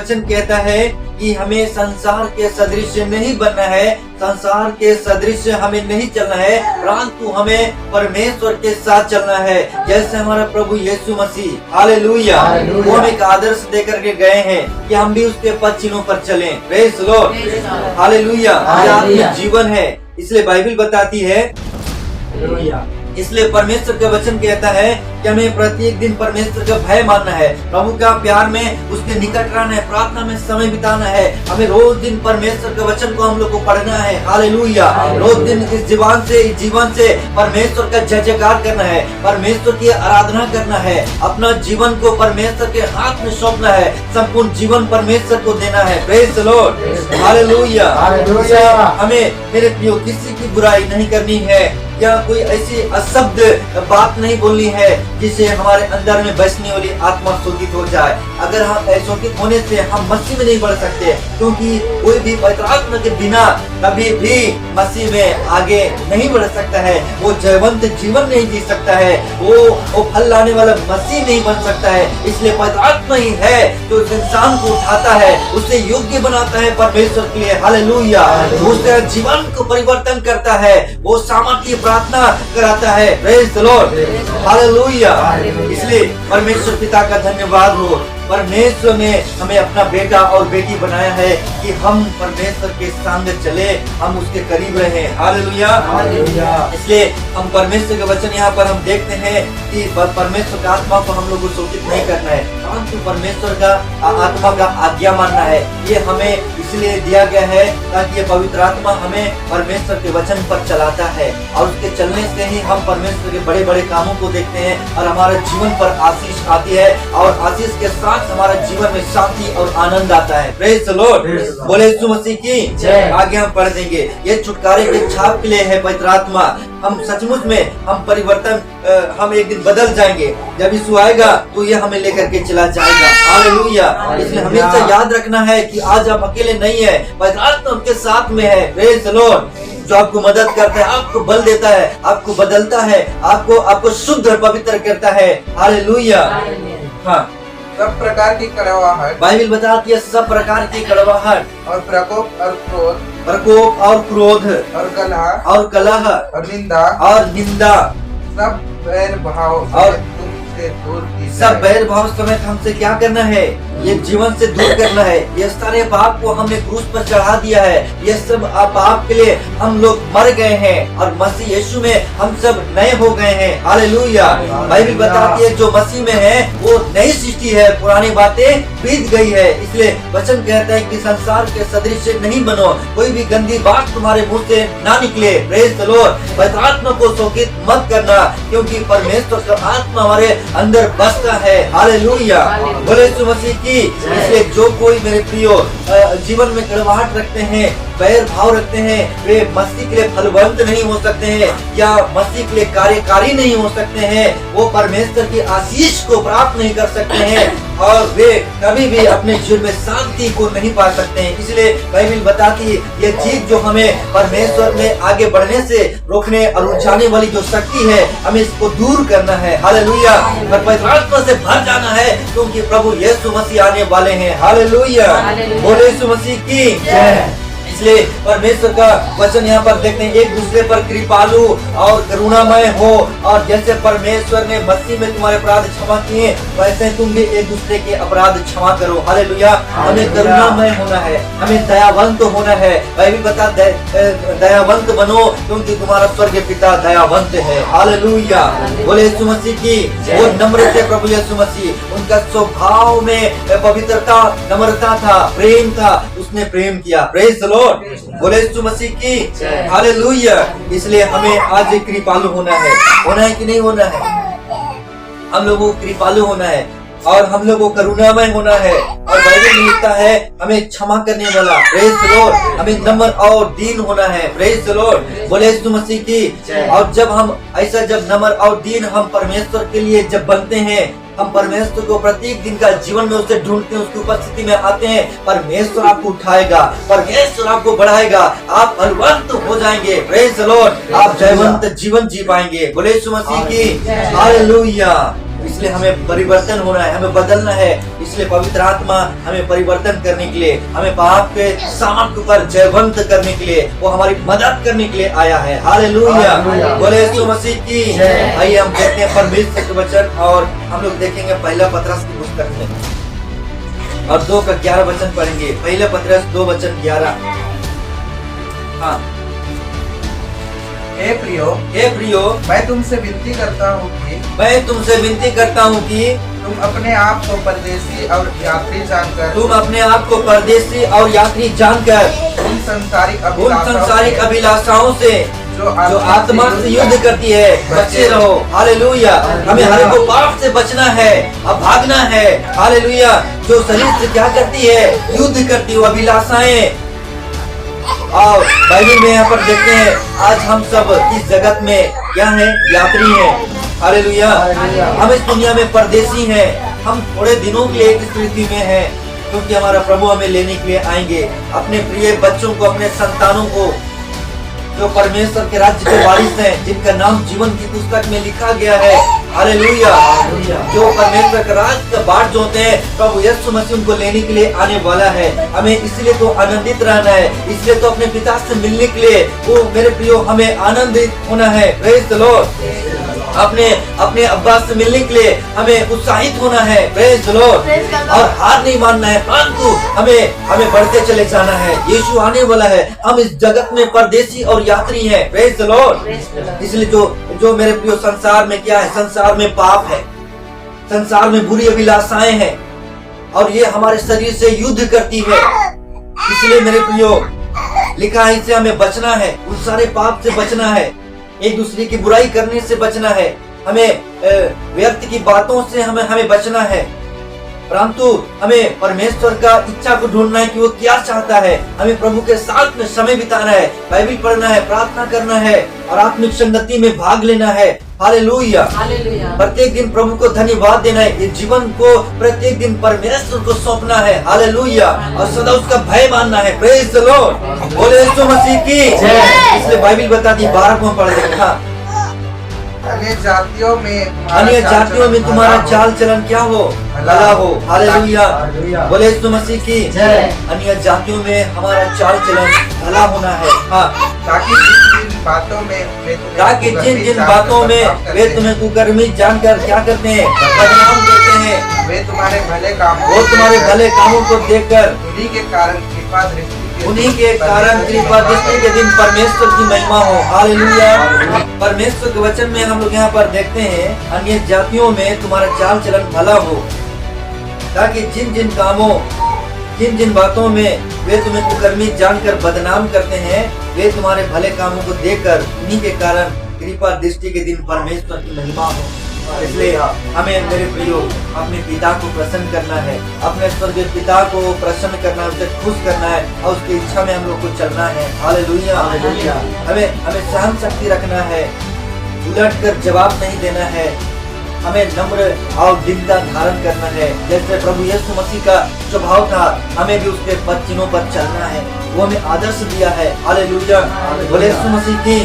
वचन कहता है कि हमें संसार के सदृश नहीं बनना है, संसार के सदृश हमें नहीं चलना है, परंतु हमें परमेश्वर के साथ चलना है, जैसे हमारा प्रभु यीशु मसीह हालेलुया वो हमें एक आदर्श देकर के गए हैं कि हम भी उसके पद चिन्हों पर चलें। Praise the Lord hallelujah. आत्मिक जीवन है, इसलिए बाइबल बताती है, इसलिए परमेश्वर का वचन कहता है कि हमें प्रत्येक दिन परमेश्वर का भय मानना है, प्रभु का प्यार में उसके निकट रहना है, प्रार्थना में समय बिताना है, हमें रोज दिन परमेश्वर के वचन को हम लोग को पढ़ना है हालेलुया। रोज दिन इस जीवन से परमेश्वर का जय जयकार करना है, परमेश्वर की आराधना करना है, अपना जीवन को परमेश्वर के हाथ में सौंपना है, संपूर्ण जीवन परमेश्वर को देना है। Praise the Lord hallelujah. हमें मेरे प्रियो किसी की बुराई नहीं करनी है या कोई ऐसी अशब्द बात नहीं बोलनी है जिससे हमारे अंदर में बसने वाली आत्मा शोकित हो जाए। अगर हम शोकित होने से हम मसीह में नहीं बढ़ सकते, क्योंकि कोई भी पवित्र आत्मा के बिना कभी भी मसीह में आगे नहीं बढ़ सकता है, वो जयवंत जीवन नहीं जी सकता है, वो फल लाने वाला मसीह नहीं बन सकता है। इसलिए पवित्र आत्मा ही है जो इंसान को उठाता है, उसे योग्य बनाता है परमेश्वर के लिए हालेलुया। उसके जीवन को परिवर्तन करता है, वो सामर्थ्य प्रार्थना कराता है। Praise the Lord hallelujah. इसलिए परमेश्वर पिता का धन्यवाद हो, परमेश्वर ने हमें अपना बेटा और बेटी बनाया है कि हम परमेश्वर के संग चले, हम उसके करीब रहे हालेलुया। इसलिए हम परमेश्वर के वचन यहाँ पर हम देखते हैं कि परमेश्वर का आत्मा को हम लोग को शोकित नहीं करना है, परंतु परमेश्वर का आत्मा का आज्ञा मानना है। ये हमें इसलिए दिया गया है ताकि ये पवित्र आत्मा हमें परमेश्वर के वचन पर चलाता है, और उसके चलने से ही हम परमेश्वर के बड़े बड़े कामों को देखते हैं और हमारे जीवन पर आशीष आती है, और आशीष के साथ हमारा जीवन में शांति और आनंद आता है। प्रेज द लॉर्ड बोले यीशु मसीह की आगे हम पढ़ देंगे। ये छुटकारे के छाप के लिए है पवित्र आत्मा। हम सचमुच में हम परिवर्तन हम एक दिन बदल जाएंगे, जब यीशु आएगा तो ये हमें लेकर के चला जाएगा हालेलुया। इसलिए हमेशा याद रखना है कि आज आप अकेले नहीं है, पवित्र आत्मा आपके साथ में है। प्रेज द लॉर्ड जो आपको मदद करता है, आपको बल देता है, आपको बदलता है, आपको शुद्ध और पवित्र करता है हालेलुया। हाँ, सब प्रकार की कड़वाहट बाइबल बताती है, सब प्रकार की कड़वाहट और प्रकोप और क्रोध और कलह और और निंदा सब बैर भाव और तुमसे दूर की सब बैर भाव समेत हमसे क्या करना है, ये जीवन से दूर करना है। ये सारे पाप को हमने क्रूस पर चढ़ा दिया है, ये सब पाप के लिए हम लोग मर गए हैं और मसीह यीशु में हम सब नए हो गए हैं हालेलुया। बाइबल बताती है जो मसीह में है वो नई सृष्टि है, पुरानी बातें बीत गई है। इसलिए वचन कहता है कि संसार के सदृश नहीं बनो, कोई भी गंदी बात तुम्हारे मुंह से ना निकले। Praise the Lord. पवित्र आत्मा को शोकित मत करना, क्योंकि परमेश्वर का आत्मा हमारे अंदर बसता है हालेलुया बोले यीशु मसीह की। इसलिए जो कोई मेरे प्रियो जीवन में कड़वाहट रखते हैं, बैर भाव रखते हैं, वे मसीह के लिए फलवंत नहीं हो सकते हैं या मसीह के लिए कार्यकारी नहीं हो सकते हैं, वो परमेश्वर की आशीष को प्राप्त नहीं कर सकते हैं और वे कभी भी अपने जीवन में शांति को नहीं पा सकते हैं। इसलिए बाइबल बताती है ये चीज जो हमें परमेश्वर में आगे बढ़ने से रोकने और उलझाने वाली जो शक्ति है, हमें इसको दूर करना है हालेलुया। और पवित्र आत्मा से भर जाना है, क्योंकि प्रभु यीशु मसीह आने वाले हैं हालेलुया बोले यीशु मसीह की जय। इसलिए परमेश्वर का वचन यहाँ पर देखते हैं, एक दूसरे पर कृपालु और करुणामय हो, और जैसे परमेश्वर ने मसीह में तुम्हारे अपराध क्षमा किए वैसे तुम भी एक दूसरे के अपराध क्षमा करो हालेलुया। हमें करुणामय होना है, हमें दयावंत होना है। बाइबल बता दयावंत बनो, क्योंकि तुम्हारा स्वर्गीय पिता दयावंत है हालेलुया बोले यीशु मसीह की। वो नम्र थे प्रभु यीशु मसीह, उनका स्वभाव में पवित्रता नम्रता था, प्रेम था, उसने प्रेम किया। प्रेज द लॉर्ड बोले यीशु मसीह की हालेलुया। इसलिए हमें आज कृपालु होना है कि नहीं होना है? हम लोगों को कृपालु होना है और हम लोगों को करुणामय होना है, और बाइबल में लिखता है हमें क्षमा करने वाला। Praise the Lord. हमें नम्र और दीन होना है। प्रेज द लॉर्ड बोले यीशु मसीह की। और जब हम ऐसा जब नम्र और दीन हम परमेश्वर के लिए जब बनते हैं, हम परमेश्वर को प्रत्येक दिन का जीवन में उसे ढूंढते हैं, उसकी उपस्थिति में आते हैं, परमेश्वर आपको उठाएगा, परमेश्वर आपको बढ़ाएगा, आप फलवंत हो जाएंगे। Praise the Lord. आप जयवंत जीवन जी पाएंगे बोले यीशु मसीह की हालेलुया इसलिए हमें परिवर्तन होना है, हमें बदलना है। इसलिए पवित्र आत्मा हमें परिवर्तन करने के लिए, हमें पाप के सामर्थ्य पर जयवंत करने के लिए, वो हमारी मदद करने के लिए आया है। हालेलुया, बोले यीशु मसीह की। आइए हम देखते हैं परमेश्वर के वचन, और हम लोग देखेंगे पहला पतरस की पुस्तक में और 2 का 11 वचन पढ़ेंगे। पहला पतरस 2 वचन 11। हाँ, हे प्रियो, मैं तुमसे विनती करता हूँ कि तुम अपने आप को परदेसी और यात्री जानकर उन संसारिक अभिलाषाओं से जो आत्मा से युद्ध करती है बचे रहो। हालेलुया, हमें हर एक को पाप से बचना है, अब भागना है। हालेलुया, जो शरीर से क्या करती है, युद्ध करती है, वो अभिलाषाएं। और बाइबल में यहाँ पर देखते हैं, आज हम सब इस जगत में क्या है, यात्री हैं। हालेलुया, हम इस दुनिया में परदेसी हैं। हम थोड़े दिनों के लिए इस पृथ्वी में हैं, क्योंकि हमारा प्रभु हमें लेने के लिए आएंगे। अपने प्रिय बच्चों को, अपने संतानों को, जो परमेश्वर के राज्य के वारिस हैं, जिनका नाम जीवन की पुस्तक में लिखा गया है। हालेलुया, जो परमेश्वर के राज्य का बाट जोते हैं, प्रभु यीशु मसीह उनको लेने के लिए आने वाला है। हमें इसलिए तो आनंदित रहना है, इसलिए तो अपने पिता से मिलने के लिए, वो मेरे प्रियो, हमें आनंदित होना है। Praise the Lord. अपने अब्बा से मिलने के लिए हमें उत्साहित होना है। Praise the Lord. और हार नहीं मानना है, परंतु हमें बढ़ते चले जाना है। यीशु आने वाला है, हम इस जगत में परदेसी और यात्री हैं। Praise the Lord. इसलिए जो मेरे प्रियो, संसार में क्या है, संसार में पाप है, संसार में बुरी अभिलाषाएं हैं, और ये हमारे शरीर से युद्ध करती है। इसलिए मेरे प्रियो, लिखा है, इससे हमें बचना है, उन सारे पाप से बचना है, एक दूसरे की बुराई करने से बचना है, हमें व्यर्थ की बातों से हमें बचना है। परंतु हमें परमेश्वर का इच्छा को ढूंढना है कि वो क्या चाहता है। हमें प्रभु के साथ में समय बिताना है, बाइबल पढ़ना है, प्रार्थना करना है, और आत्मिक संगति में भाग लेना है। हालेलुया, प्रत्येक दिन प्रभु को धन्यवाद देना है। इस जीवन को प्रत्येक दिन परमेश्वर को सौंपना है। हालेलुया, और सदा उसका भय मानना है। प्रेज द लॉर्ड, बोले यीशु मसीह की। इसलिए बाइबल बताती, 12 को हम पढ़ लेंगे। हाँ, अन्य जातियों में तुम्हारा चाल चलन क्या हो, भला हो। हालेलुया, बोले यीशु मसीह की। अन्य जातियों में हमारा चाल चलन भला होना है। हाँ, ताकि जिन जिन बातों में वे तुम्हें कुकर्मी जानकर क्या करते हैं, बदनाम करते हैं। वे तुम्हारे भले कामों को देखकर उन्हीं के कारण कृपा दृष्टि के दिन परमेश्वर की महिमा हो। हालेलुया, परमेश्वर के वचन में हम लोग यहाँ पर देखते हैं, अन्य जातियों में तुम्हारा चाल चलन भला हो, ताकि जिन जिन बातों में वे तुम्हें कुकर्मी जानकर बदनाम करते हैं, वे तुम्हारे भले कामों को देखकर उन्हीं के कारण कृपा दृष्टि के दिन परमेश्वर की महिमा हो। इसलिए हमें, मेरे प्रियो, अपने पिता को प्रसन्न करना है, अपने स्वर्गीय पिता को प्रसन्न करना है, उसे खुश करना है, और उसकी इच्छा में हम लोग को चलना है। हालेलुया, हमें सहन शक्ति रखना है, उलट कर जवाब नहीं देना है, हमें नम्र और दीनता धारण करना है। जैसे प्रभु यीशु मसीह का स्वभाव था, हमें भी उसके पद चिन्हों पर चलना है। वो हमें आदर्श दिया है। हालेलुया, बोले यीशु मसीह की।